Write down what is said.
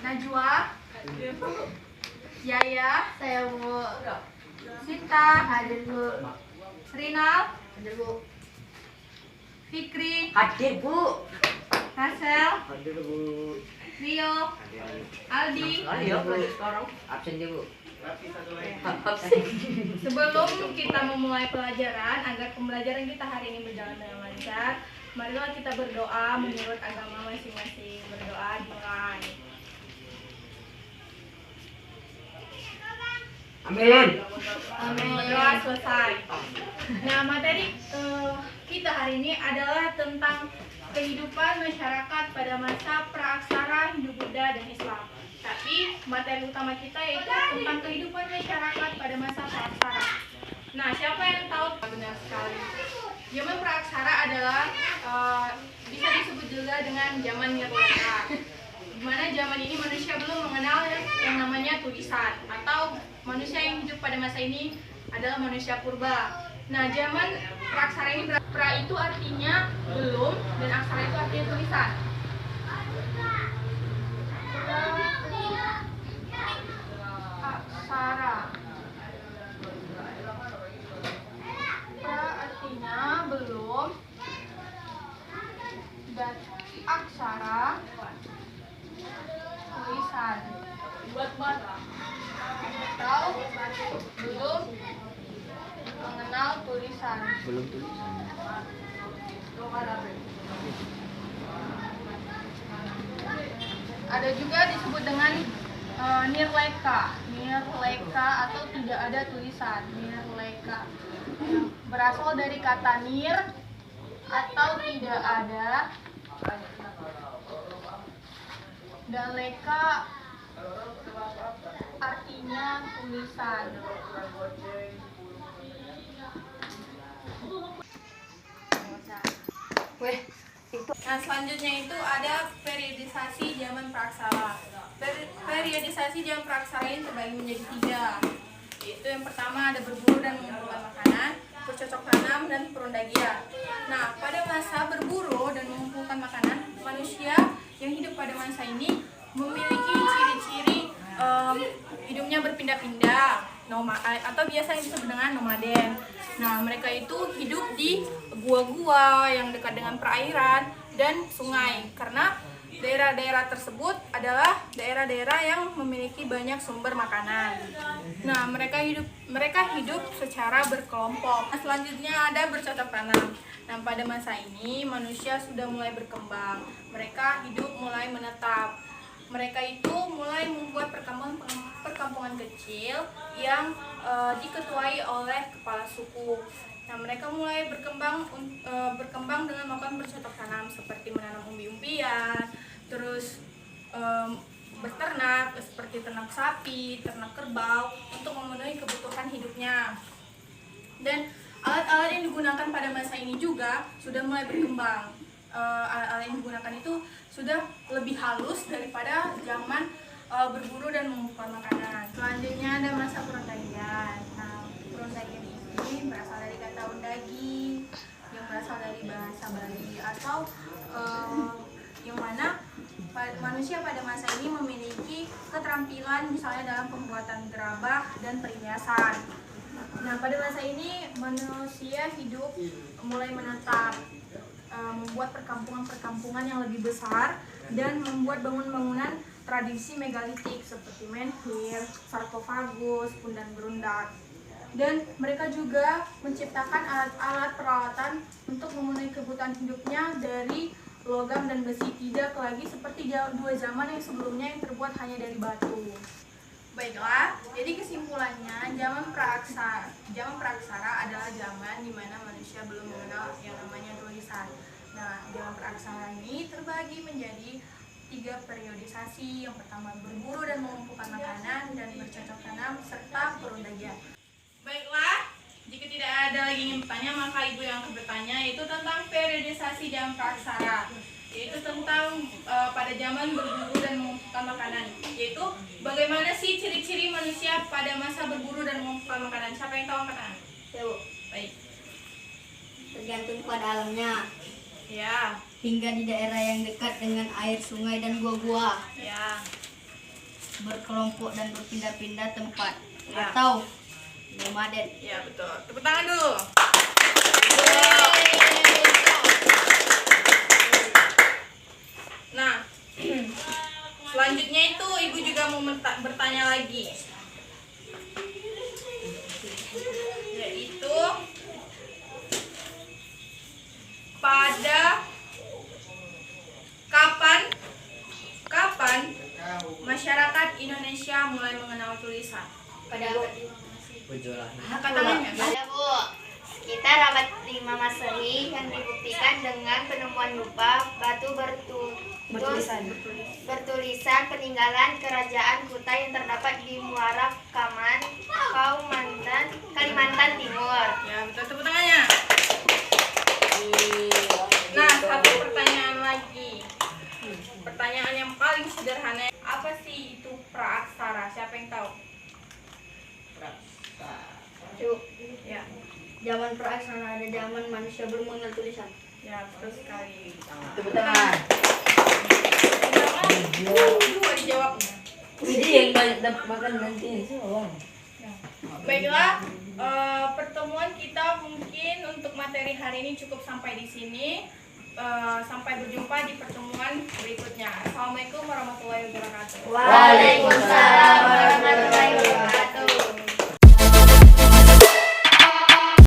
Najwa, Yaya, Saya Bu. Sinta, Hadir Bu. Rinal, Hadir Bu. Fikri, Hadir Bu. Harsel, Hadir Bu. Rio, Aldi. Hadir Bu. Sekarang absen dia Bu. Sebelum kita memulai pelajaran, agar pembelajaran kita hari ini berjalan dengan lancar, marilah kita berdoa menurut agama masing-masing. Berdoa dimulai. Amin. Berdoa selesai. Nah, materi kita hari ini adalah tentang kehidupan masyarakat pada masa praaksara Hindu-Buddha dan Islam. Tapi materi utama kita yaitu tentang kehidupan masyarakat pada masa praaksara. Nah, siapa yang tahu? Benar sekali. Zaman praaksara adalah bisa disebut juga dengan zaman Nirlaka. Di mana zaman ini manusia belum mengenal yang namanya tulisan, atau manusia yang hidup pada masa ini adalah manusia purba. Nah, zaman praaksara ini, pra itu artinya belum dan aksara itu artinya tulisan. Aksara. Pra artinya belum dan aksara tulisan. Atau belum mengenal tulisan. Belum tulisan. Ada juga disebut dengan nirleka. Nirleka atau tidak ada tulisan. Nirleka berasal dari kata nir atau tidak ada, dan leka artinya tulisan. Nah, selanjutnya itu ada periodisasi zaman praaksara. Periodisasi zaman praaksara ini terbagi menjadi 3. Yaitu yang pertama ada berburu dan mengumpulkan makanan, bercocok tanam, dan perundagian. Nah, pada masa berburu dan mengumpulkan makanan, manusia yang hidup pada masa ini memiliki ciri-ciri hidupnya berpindah-pindah, atau biasa yang disebut dengan nomaden. Nah, mereka itu hidup di gua-gua yang dekat dengan perairan dan sungai, karena daerah-daerah tersebut adalah daerah-daerah yang memiliki banyak sumber makanan. Nah, mereka hidup secara berkelompok. Nah, selanjutnya ada bercocok tanam. Nah, pada masa ini manusia sudah mulai berkembang. Mereka hidup mulai menetap. Mereka itu mulai membuat perkampungan kecil yang diketuai oleh kepala suku. Nah, mereka mulai berkembang dengan melakukan bercocok tanam seperti menanam umbi-umbian, terus berternak seperti ternak sapi, ternak kerbau untuk memenuhi kebutuhan hidupnya. Dan alat-alat yang digunakan pada masa ini juga sudah mulai berkembang. Alat-alat yang digunakan itu sudah lebih halus daripada zaman berburu dan mengumpulkan makanan. Selanjutnya ada masa perundagian. Nah, perundagian ini berasal dari kata undagi yang berasal dari bahasa Bali, atau yang mana manusia pada masa ini memiliki keterampilan misalnya dalam pembuatan gerabah dan perhiasan. Nah, pada masa ini manusia hidup mulai menetap, membuat perkampungan-perkampungan yang lebih besar, dan membuat bangunan-bangunan tradisi megalitik seperti menhir, sarkofagus, pundan berundak. Dan mereka juga menciptakan alat-alat peralatan untuk memenuhi kebutuhan hidupnya dari logam dan besi, tidak lagi seperti 2 zaman yang sebelumnya yang terbuat hanya dari batu. Baiklah, jadi kesimpulannya zaman praaksara adalah zaman di mana manusia belum mengenal yang namanya tulisan. Nah, zaman praaksara ini terbagi menjadi 3 periodisasi. Yang pertama berburu dan mengumpulkan makanan, dan bercocok tanam, serta perundagian. Baiklah, jika tidak ada lagi yang bertanya, maka ibu yang akan bertanya yaitu tentang periodisasi zaman praaksara, yaitu tentang pada zaman berburu dan mengumpulkan makanan, yaitu bagaimana sih ciri-ciri manusia pada masa berburu dan mengumpulkan makanan. Siapa yang tahu angkat tangan? Saya Bu. Baik. Tergantung pada alamnya. Ya. Hingga di daerah yang dekat dengan air, sungai, dan gua-gua. Ya. berkelompok dan berpindah-pindah tempat Ya. atau nomaden. Ya betul. Tepuk tangan dulu. Nah, selanjutnya itu ibu juga mau bertanya lagi, yaitu pada kapan masyarakat Indonesia mulai mengenal tulisan? Pada Berjualan. Angkat tangannya. Ada Bu, sekitar abad 5 Masehi yang dibuktikan dengan penemuan lupa batu bertulisan peninggalan kerajaan Kuta yang terdapat di Muara Kaman, Kalimantan Timur. Ya, betul, tepuk tangannya. Nah, satu pertanyaan lagi. Pertanyaan yang paling sederhana. Apa sih itu praaksara? Siapa yang tahu? Cuk, Ya, zaman praaksara ada zaman manusia belum mengenal tulisan. ya betul sekali. Tepuk tangan. Dua dijawabnya. Ini yang banyak dapat makan nanti. Baiklah, pertemuan kita mungkin untuk materi hari ini cukup sampai di sini. Sampai berjumpa di pertemuan berikutnya. Assalamualaikum warahmatullahi wabarakatuh. Waalaikumsalam warahmatullahi wabarakatuh.